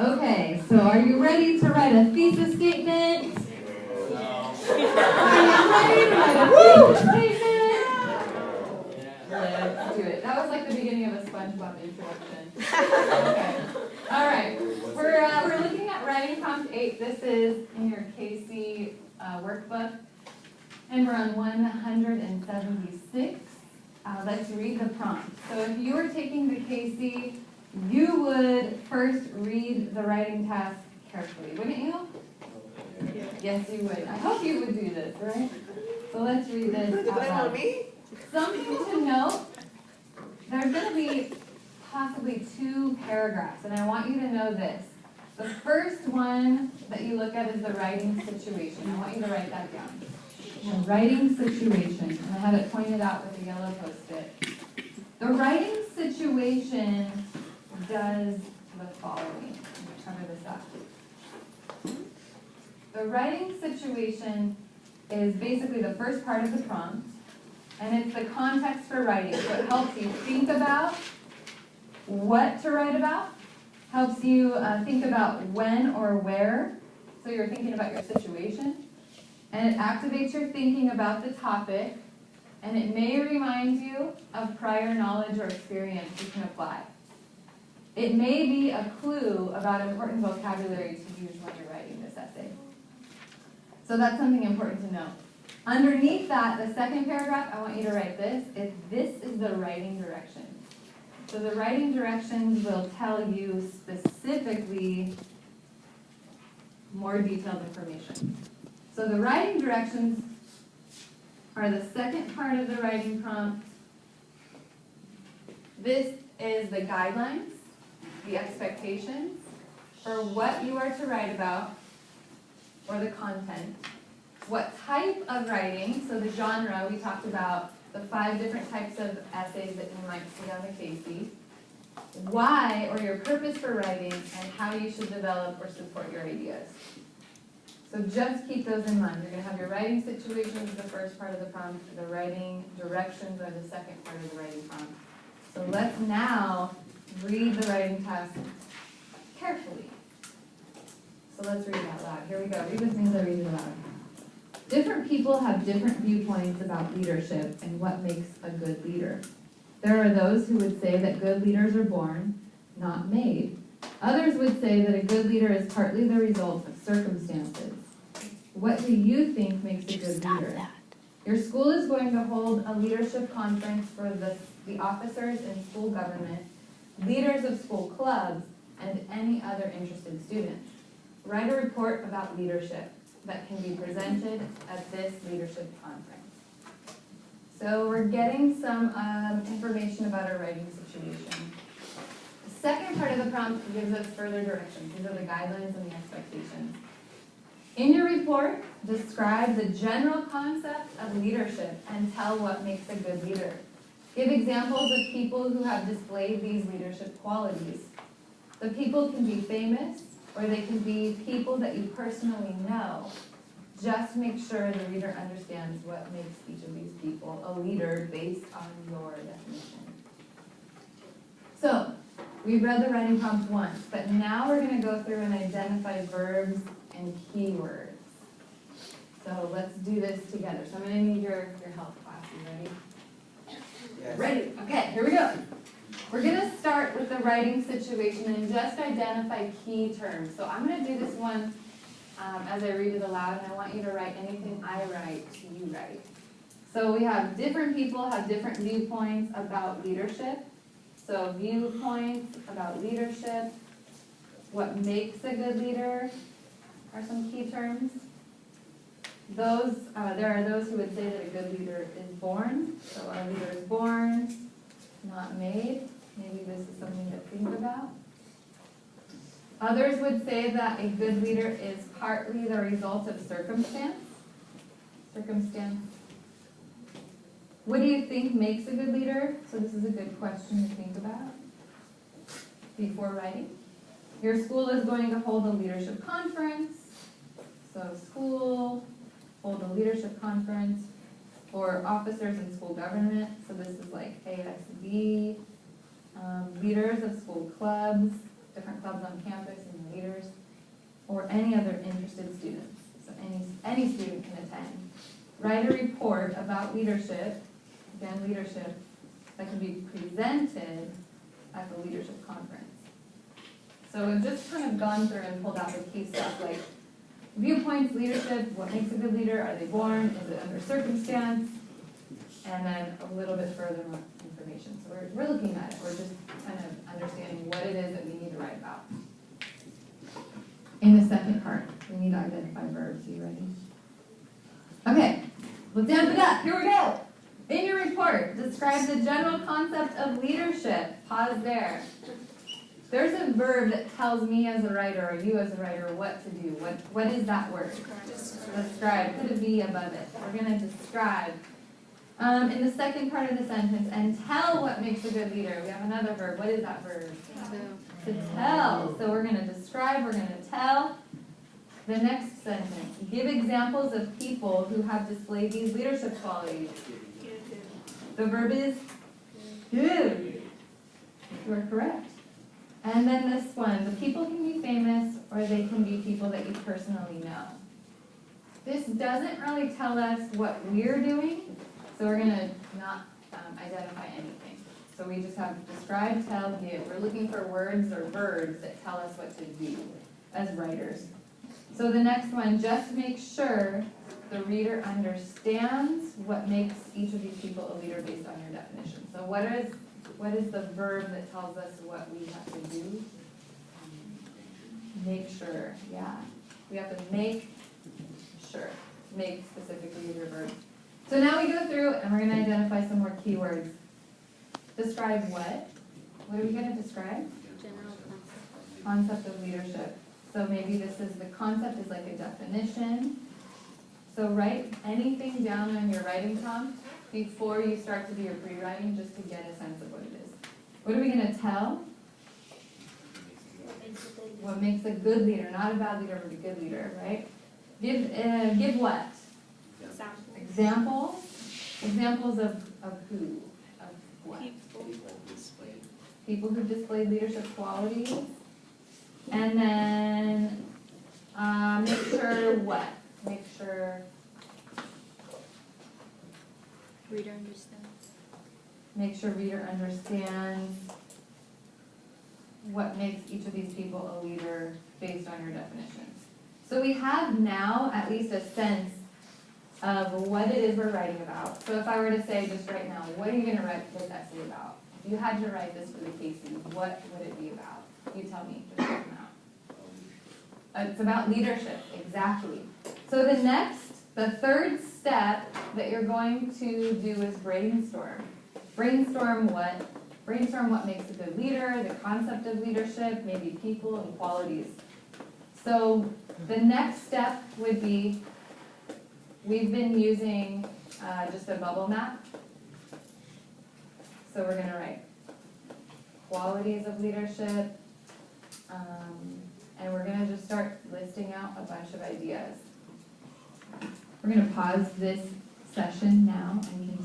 Okay, so are you ready to write a thesis statement? No. Are you ready to write a thesis statement? Let's do it. That was like the beginning of a SpongeBob introduction. Okay. All right. We're looking at writing prompt 8. This is in your CAHSEE workbook, and we're on 176. Let's read the prompt. So if you were taking the CAHSEE, you would first read the writing task carefully, wouldn't you? Yes, you would. I hope you would do this, right? So let's read this out loud. Something to note, there's going to be possibly 2 paragraphs, and I want you to know this. The first one that you look at is the writing situation. I want you to write that down. The writing situation, and I have it pointed out with a yellow post-it. The writing situation does the following. I'm going to cover this up. The writing situation is basically the first part of the prompt, and it's the context for writing. So it helps you think about what to write about, helps you think about when or where, so you're thinking about your situation, and it activates your thinking about the topic, and it may remind you of prior knowledge or experience you can apply. It may be a clue about important vocabulary to use when you're writing this essay. So that's something important to know. Underneath that, the second paragraph, I want you to write this. This is the writing directions. So the writing directions will tell you specifically more detailed information. So the writing directions are the second part of the writing prompt. This is the guidelines, the expectations for what you are to write about, or the content. What type of writing, so the genre, we talked about the 5 different types of essays that you might see on the CAHSEE. Why, or your purpose for writing, and how you should develop or support your ideas. So just keep those in mind. You're going to have your writing situations, the first part of the prompt, the writing directions are the second part of the writing prompt. So let's now read the writing task carefully. So let's read it out loud. Here we go. Read with me as I read it aloud. Different people have different viewpoints about leadership and what makes a good leader. There are those who would say that good leaders are born, not made. Others would say that a good leader is partly the result of circumstances. What do you think makes a good leader? Your school is going to hold a leadership conference for the officers in school government, leaders of school clubs, and any other interested students. Write a report about leadership that can be presented at this leadership conference. So we're getting some information about our writing situation. The second part of the prompt gives us further directions. These are the guidelines and the expectations. In your report, describe the general concept of leadership and tell what makes a good leader. Give examples of people who have displayed these leadership qualities. The people can be famous, or they can be people that you personally know. Just make sure the reader understands what makes each of these people a leader based on your definition. So, we've read the writing prompt once, but now we're going to go through and identify verbs and keywords. So let's do this together. So I'm going to need your help, class. You ready? Yes. Ready? Okay, here we go. We're going to start with the writing situation and just identify key terms. So I'm going to do this one as I read it aloud, and I want you to write anything I write, you write. So we have different people have different viewpoints about leadership. So viewpoints about leadership, what makes a good leader are some key terms. There are those who would say that a good leader is born. So a leader is born, not made. Maybe this is something to think about. Others would say that a good leader is partly the result of circumstance. Circumstance. What do you think makes a good leader? So this is a good question to think about before writing. Your school is going to hold a leadership conference. So school, hold a leadership conference for officers in school government. So this is like ASB, leaders of school clubs, different clubs on campus and the leaders, or any other interested students. So any student can attend. Write a report about leadership, again, leadership, that can be presented at the leadership conference. So we've just kind of gone through and pulled out the key stuff, like viewpoints, leadership, what makes a good leader, are they born, is it under circumstance, and then a little bit further more information. So we're looking at it, we're just kind of understanding what it is that we need to write about. In the second part, we need to identify verbs. Are you ready? Okay, let's amp it up. Here we go. In your report, describe the general concept of leadership. Pause there. There's a verb that tells me as a writer, or you as a writer, what to do. What is that word? Describe. Put a V above it. We're going to describe. In the second part of the sentence, and tell what makes a good leader. We have another verb. What is that verb? To tell. So we're going to describe, we're going to tell. The next sentence. Give examples of people who have displayed these leadership qualities. The verb is give. You are correct. And then this one. The people can be famous or they can be people that you personally know. This doesn't really tell us what we're doing, so we're going to not identify anything. So we just have describe, tell, give. We're looking for words or verbs that tell us what to do as writers. So the next one, just make sure the reader understands what makes each of these people a leader based on your definition. So what is the verb that tells us what we have to do? Make sure, yeah. We have to make sure. Make specifically is your verb. So now we go through and we're going to identify some more keywords. Describe what? What are we going to describe? General Concept of leadership. So maybe this is, the concept is like a definition. So write anything down on your writing prompt before you start to do your pre-writing, just to get a sense of what it is. What are we going to tell? What makes a good leader, not a bad leader, but a good leader, right? Give what? Examples. Examples of who? Of what? People who displayed leadership qualities. And then make sure what? Make sure reader understands. Make sure reader understands what makes each of these people a leader based on your definitions. So we have now at least a sense of what it is we're writing about. So if I were to say just right now, what are you going to write this essay about? If you had to write this for the CAHSEE, what would it be about? You tell me, just right now. It's about leadership, exactly. So the third step that you're going to do is brainstorm. Brainstorm what? Brainstorm what makes a good leader, the concept of leadership, maybe people and qualities. So the next step would be, we've been using just a bubble map. So we're going to write qualities of leadership, and we're going to just start listing out a bunch of ideas. We're going to pause this session now and continue.